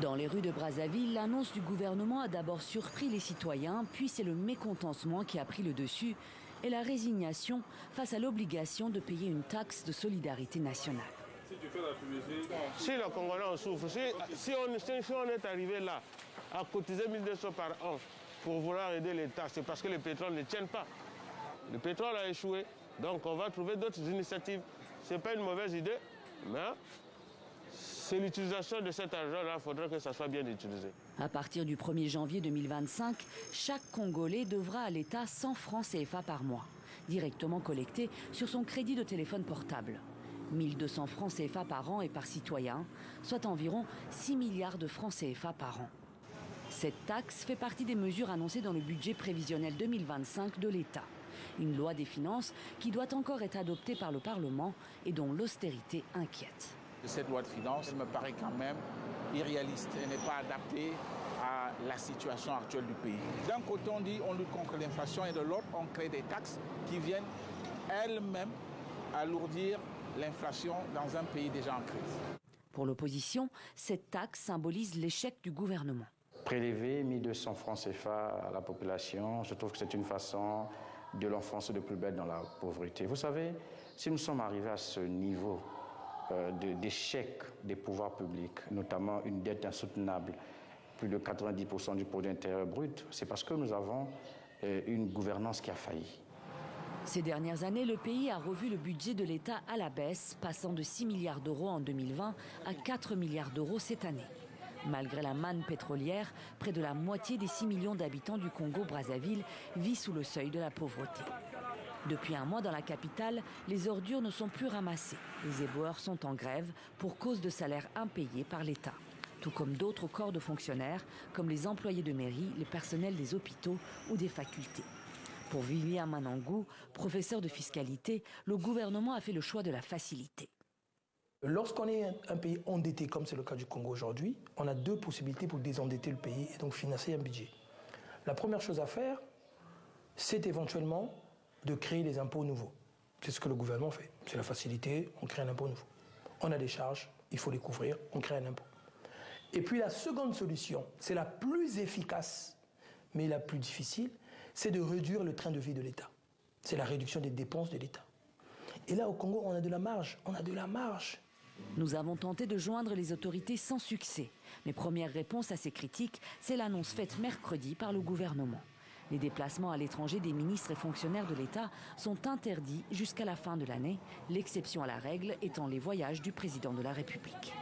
Dans les rues de Brazzaville, l'annonce du gouvernement a d'abord surpris les citoyens, puis c'est le mécontentement qui a pris le dessus et la résignation face à l'obligation de payer une taxe de solidarité nationale. Si le Congolais en souffre, si on est arrivé là à cotiser 1200 par an pour vouloir aider l'État, c'est parce que le pétrole ne tient pas. Le pétrole a échoué, donc on va trouver d'autres initiatives. Ce n'est pas une mauvaise idée, mais c'est l'utilisation de cet argent-là, il faudra que ça soit bien utilisé. À partir du 1er janvier 2025, chaque Congolais devra à l'État 100 francs CFA par mois, directement collectés sur son crédit de téléphone portable. 1200 francs CFA par an et par citoyen, soit environ 6 milliards de francs CFA par an. Cette taxe fait partie des mesures annoncées dans le budget prévisionnel 2025 de l'État. Une loi des finances qui doit encore être adoptée par le Parlement et dont l'austérité inquiète. Cette loi de finances me paraît quand même irréaliste et n'est pas adaptée à la situation actuelle du pays. D'un côté, on dit on lutte contre l'inflation et de l'autre, on crée des taxes qui viennent elles-mêmes alourdir l'inflation dans un pays déjà en crise. Pour l'opposition, cette taxe symbolise l'échec du gouvernement. Prélever 1200 francs CFA à la population, je trouve que c'est une façon de l'enfoncer de plus belle dans la pauvreté. Vous savez, si nous sommes arrivés à ce niveau d'échec des pouvoirs publics, notamment une dette insoutenable, plus de 90% du produit intérieur brut, c'est parce que nous avons une gouvernance qui a failli. Ces dernières années, le pays a revu le budget de l'État à la baisse, passant de 6 milliards d'euros en 2020 à 4 milliards d'euros cette année. Malgré la manne pétrolière, près de la moitié des 6 millions d'habitants du Congo-Brazzaville vit sous le seuil de la pauvreté. Depuis un mois dans la capitale, les ordures ne sont plus ramassées. Les éboueurs sont en grève pour cause de salaires impayés par l'État. Tout comme d'autres corps de fonctionnaires, comme les employés de mairie, les personnels des hôpitaux ou des facultés. Pour William Manangou, professeur de fiscalité, le gouvernement a fait le choix de la facilité. Lorsqu'on est un pays endetté, comme c'est le cas du Congo aujourd'hui, on a deux possibilités pour désendetter le pays et donc financer un budget. La première chose à faire, c'est éventuellement de créer des impôts nouveaux. C'est ce que le gouvernement fait. C'est la facilité, on crée un impôt nouveau. On a des charges, il faut les couvrir, on crée un impôt. Et puis la seconde solution, c'est la plus efficace, mais la plus difficile, c'est de réduire le train de vie de l'État. C'est la réduction des dépenses de l'État. Et là, au Congo, on a de la marge. On a de la marge. Nous avons tenté de joindre les autorités sans succès. Mais première réponse à ces critiques, c'est l'annonce faite mercredi par le gouvernement. Les déplacements à l'étranger des ministres et fonctionnaires de l'État sont interdits jusqu'à la fin de l'année, l'exception à la règle étant les voyages du président de la République.